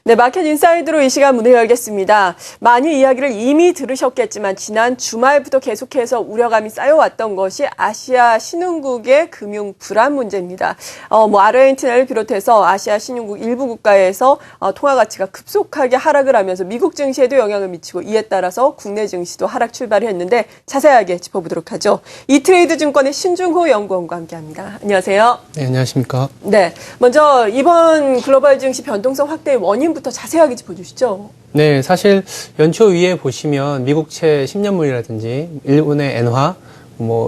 네, 마켓 인사이드로 이 시간 문을 열겠습니다. 많이 이야기를 이미 들으셨겠지만 지난 주말부터 계속해서 우려감이 쌓여왔던 것이 아시아 신흥국의 금융 불안 문제입니다. 아르헨티나를 비롯해서 아시아 신흥국 일부 국가에서 통화 가치가 급속하게 하락을 하면서 미국 증시에도 영향을 미치고 이에 따라서 국내 증시도 하락 출발을 했는데 자세하게 짚어보도록 하죠. 이트레이드 증권의 신중호 연구원과 함께합니다. 안녕하세요. 네, 안녕하십니까. 네, 먼저 이번 글로벌 증시 변동성 확대의 원인부터 자세하게 짚어주시죠. 네, 사실 연초 위에 보시면 미국채 10년물이라든지 일본의 엔화,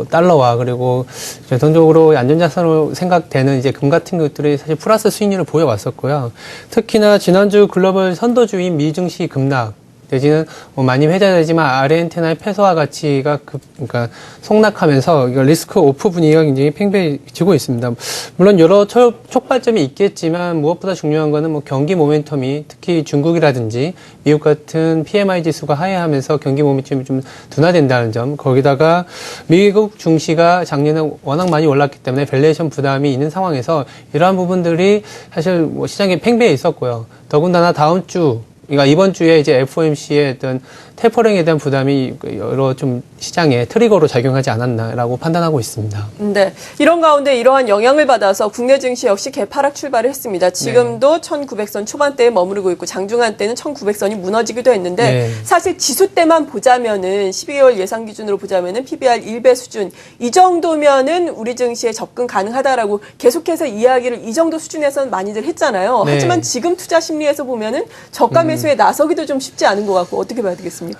달러와 그리고 전통적으로 안전자산으로 생각되는 이제 금 같은 것들이 사실 플러스 수익률을 보여왔었고요. 특히나 지난주 글로벌 선도주인 미증시 급락, 내지는 많이 회자되지만 아르헨티나의 페소화 가치가 그러니까 속락하면서 리스크 오프 분위기가 굉장히 팽배해지고 있습니다. 물론 여러 촉발점이 있겠지만 무엇보다 중요한 거는 경기 모멘텀이 특히 중국이라든지 미국 같은 PMI 지수가 하회하면서 경기 모멘텀이 좀 둔화된다는 점, 거기다가 미국 증시가 작년에 워낙 많이 올랐기 때문에 밸류에이션 부담이 있는 상황에서 이러한 부분들이 사실 시장에 팽배해 있었고요. 더군다나 다음 주 그러니까 이번 주에 이제 FOMC의 어떤 테퍼링에 대한 부담이 여러 좀 시장에 트리거로 작용하지 않았나라고 판단하고 있습니다. 네. 이런 가운데 이러한 영향을 받아서 국내 증시 역시 개파락 출발을 했습니다. 지금도 1900선 초반대에 머무르고 있고 장중한 때는 1900선이 무너지기도 했는데 사실 지수 때만 보자면은 12개월 예상 기준으로 보자면은 PBR 1배 수준 이 정도면은 우리 증시에 접근 가능하다라고 계속해서 이야기를 이 정도 수준에서는 많이들 했잖아요. 하지만 지금 투자 심리에서 보면은 저가 매수에 나서기도 좀 쉽지 않은 것 같고 어떻게 봐야 되겠습니까?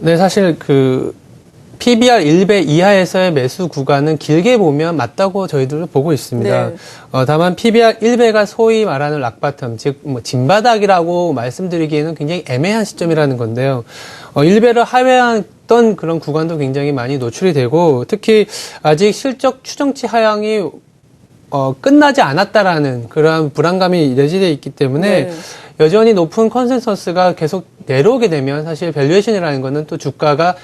네, 사실 PBR 1배 이하에서의 매수 구간은 길게 보면 맞다고 저희들도 보고 있습니다. 네. 다만 PBR 1배가 소위 말하는 락바텀, 즉 진바닥이라고 말씀드리기에는 굉장히 애매한 시점이라는 건데요. 1배를 하회했던 그런 구간도 굉장히 많이 노출이 되고 특히 아직 실적 추정치 하향이 끝나지 않았다라는 그러한 불안감이 내재되어 있기 때문에 여전히 높은 컨센서스가 계속 내려오게 되면 사실 밸류에이션이라는 거는 또 주가가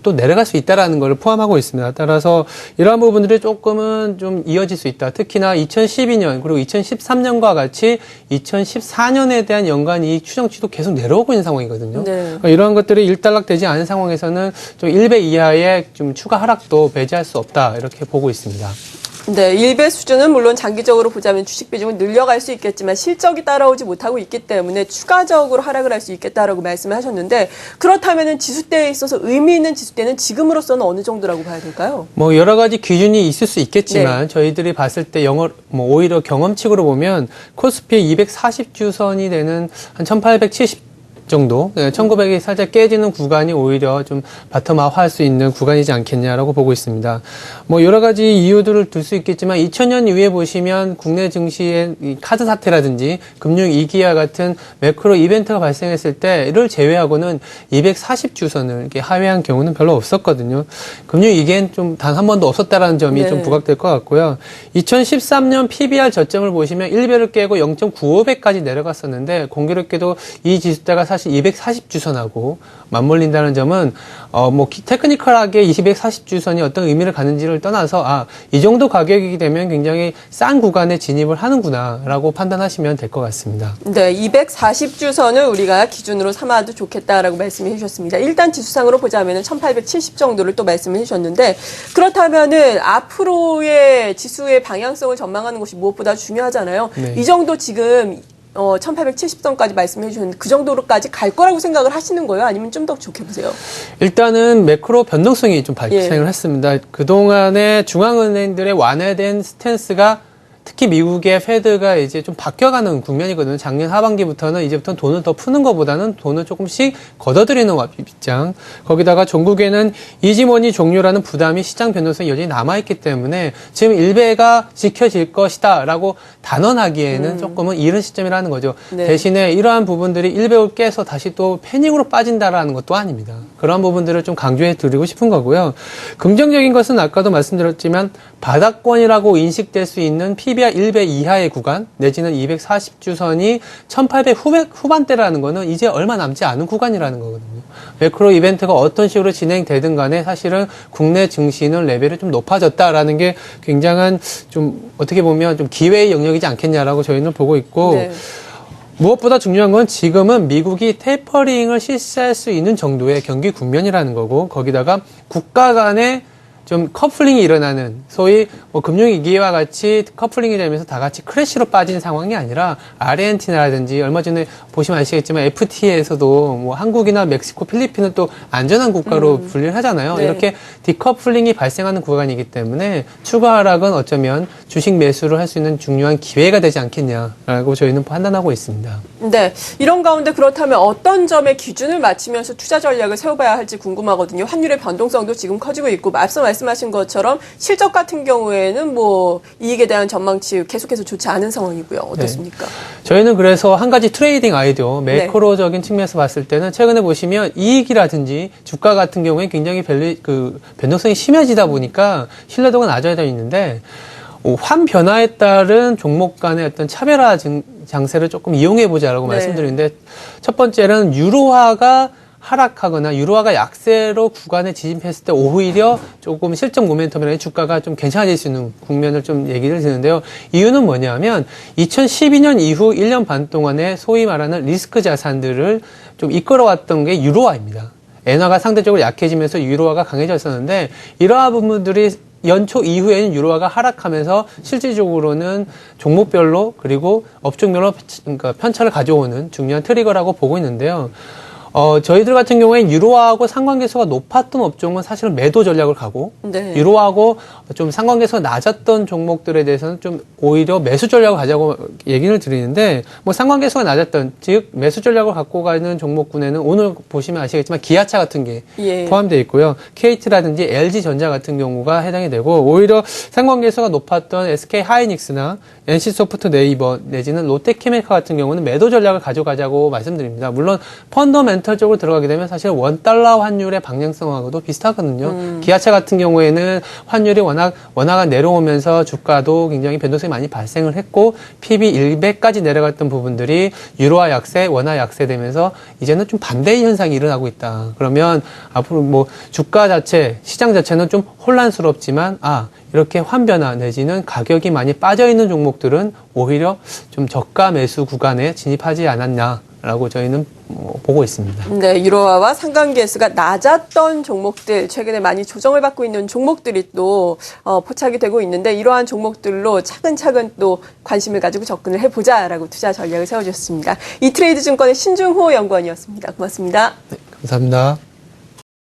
또 내려갈 수 있다라는 걸 포함하고 있습니다. 따라서 이러한 부분들이 조금은 좀 이어질 수 있다. 특히나 2012년 그리고 2013년과 같이 2014년에 대한 연간 이익 추정치도 계속 내려오고 있는 상황이거든요. 그러니까 이러한 것들이 일단락되지 않은 상황에서는 좀 1배 이하의 좀 추가 하락도 배제할 수 없다. 이렇게 보고 있습니다. 네, 1배 수준은 물론 장기적으로 보자면 주식 비중을 늘려갈 수 있겠지만 실적이 따라오지 못하고 있기 때문에 추가적으로 하락을 할 수 있겠다라고 말씀을 하셨는데 그렇다면은 지수대에 있어서 의미 있는 지수대는 지금으로서는 어느 정도라고 봐야 될까요? 여러 가지 기준이 있을 수 있겠지만 저희들이 봤을 때 오히려 경험칙으로 보면 코스피 240주선이 되는 한 1870 정도, 1900이 살짝 깨지는 구간이 오히려 좀 바텀아웃 할 수 있는 구간이지 않겠냐라고 보고 있습니다. 여러 가지 이유들을 들 수 있겠지만 2000년 이후에 보시면 국내 증시의 이 카드 사태라든지 금융 위기와 같은 매크로 이벤트가 발생했을 때를 제외하고는 240주선을 이렇게 하회한 경우는 별로 없었거든요. 금융 위기엔 좀 단 한 번도 없었다라는 점이 좀 부각될 것 같고요. 2013년 PBR 저점을 보시면 1배를 깨고 0.95배까지 내려갔었는데 공교롭게도 이 지수대가 사실 240주선하고 맞물린다는 점은 테크니컬하게 240주선이 어떤 의미를 갖는지를 떠나서 이 정도 가격이기 되면 굉장히 싼 구간에 진입을 하는구나라고 판단하시면 될 것 같습니다. 네, 240주선을 우리가 기준으로 삼아도 좋겠다라고 말씀해 주셨습니다. 일단 지수상으로 보자면은 1870 정도를 또 말씀해 주셨는데 그렇다면은 앞으로의 지수의 방향성을 전망하는 것이 무엇보다 중요하잖아요. 이 정도 지금 1870선까지 말씀해 주셨는데 그 정도로까지 갈 거라고 생각을 하시는 거예요? 아니면 좀 더 좋게 보세요? 일단은 매크로 변동성이 좀 발생을 했습니다. 그동안에 중앙은행들의 완화된 스탠스가 특히 미국의 페드가 이제 좀 바뀌어가는 국면이거든요. 작년 하반기부터는 이제부터 돈을 더 푸는 것보다는 돈을 조금씩 걷어들이는 입장. 거기다가 종국에는 이지머니 종료라는 부담이 시장 변동성이 여전히 남아있기 때문에 지금 1배가 지켜질 것이다라고 단언하기에는 조금은 이른 시점이라는 거죠. 대신에 이러한 부분들이 1배를 깨서 다시 또 패닉으로 빠진다라는 것도 아닙니다. 그런 부분들을 좀 강조해 드리고 싶은 거고요. 긍정적인 것은 아까도 말씀드렸지만 바닥권이라고 인식될 수 있는 PBR 1배 이하의 구간 내지는 240주선이 1800 후반대라는 거는 이제 얼마 남지 않은 구간이라는 거거든요. 매크로 이벤트가 어떤 식으로 진행되든 간에 사실은 국내 증시는 레벨이 좀 높아졌다라는 게 굉장한 좀 어떻게 보면 좀 기회의 영역이지 않겠냐라고 저희는 보고 있고 무엇보다 중요한 건 지금은 미국이 테이퍼링을 실시할 수 있는 정도의 경기 국면이라는 거고, 거기다가 국가 간의 좀 커플링이 일어나는, 소위 뭐 금융위기와 같이 커플링이 되면서 다 같이 크래시로 빠진 상황이 아니라 아르헨티나라든지 얼마 전에 보시면 아시겠지만 FTA에서도 뭐 한국이나 멕시코, 필리핀은 또 안전한 국가로 분류를 하잖아요. 네. 이렇게 디커플링이 발생하는 구간이기 때문에 추가 하락은 어쩌면 주식 매수를 할 수 있는 중요한 기회가 되지 않겠냐라고 저희는 판단하고 있습니다. 네, 이런 가운데 그렇다면 어떤 점에 기준을 맞추면서 투자 전략을 세워봐야 할지 궁금하거든요. 환율의 변동성도 지금 커지고 있고, 앞서 말씀하신 것처럼 실적 같은 경우에는 뭐 이익에 대한 전망치 계속해서 좋지 않은 상황이고요. 어떻습니까? 저희는 그래서 한 가지 트레이딩 아이디어, 매크로적인 측면에서 봤을 때는 최근에 보시면 이익이라든지 주가 같은 경우에 굉장히 변동성이 심해지다 보니까 신뢰도가 낮아져 있는데, 환 변화에 따른 종목 간의 어떤 차별화 장세를 조금 이용해보자라고 네. 말씀드리는데, 첫 번째는 유로화가 하락하거나 유로화가 약세로 구간에 진입했을 때 오히려 조금 실적 모멘텀이나 주가가 좀 괜찮아질 수 있는 국면을 좀 얘기를 드리는데요. 이유는 뭐냐면 2012년 이후 1년 반 동안에 소위 말하는 리스크 자산들을 좀 이끌어왔던 게 유로화입니다. 엔화가 상대적으로 약해지면서 유로화가 강해졌었는데, 이러한 부분들이 연초 이후에는 유로화가 하락하면서 실질적으로는 종목별로 그리고 업종별로 그러니까 편차를 가져오는 중요한 트리거라고 보고 있는데요. 저희들 같은 경우에 유로화하고 상관계수가 높았던 업종은 사실은 매도 전략을 가고, 네. 유로화하고 좀 상관계수가 낮았던 종목들에 대해서는 좀 오히려 매수 전략을 가자고 얘기를 드리는데, 뭐 상관계수가 낮았던, 즉 매수 전략을 갖고 가는 종목군에는 오늘 보시면 아시겠지만 기아차 같은 게 예. 포함되어 있고요. KT라든지 LG전자 같은 경우가 해당이 되고, 오히려 상관계수가 높았던 SK하이닉스나 NC소프트, 네이버 내지는 롯데케미칼 같은 경우는 매도 전략을 가져가자고 말씀드립니다. 물론 펀더멘털적으로 들어가게 되면 사실 $1 환율의 방향성하고도 비슷하거든요. 기아차 같은 경우에는 환율이 워낙 내려오면서 주가도 굉장히 변동성이 많이 발생을 했고, PB100까지 내려갔던 부분들이 유로화 약세, 원화 약세되면서 이제는 좀 반대의 현상이 일어나고 있다. 그러면 앞으로 뭐 주가 자체, 시장 자체는 좀 혼란스럽지만, 이렇게 환변화 내지는 가격이 많이 빠져있는 종목들은 오히려 좀 저가 매수 구간에 진입하지 않았냐라고 저희는 보고 있습니다. 네, 유로화와 상관계수가 낮았던 종목들, 최근에 많이 조정을 받고 있는 종목들이 또 포착이 되고 있는데, 이러한 종목들로 차근차근 또 관심을 가지고 접근을 해보자라고 투자 전략을 세워주셨습니다. 이트레이드 증권의 신중호 연구원이었습니다. 고맙습니다. 네, 감사합니다.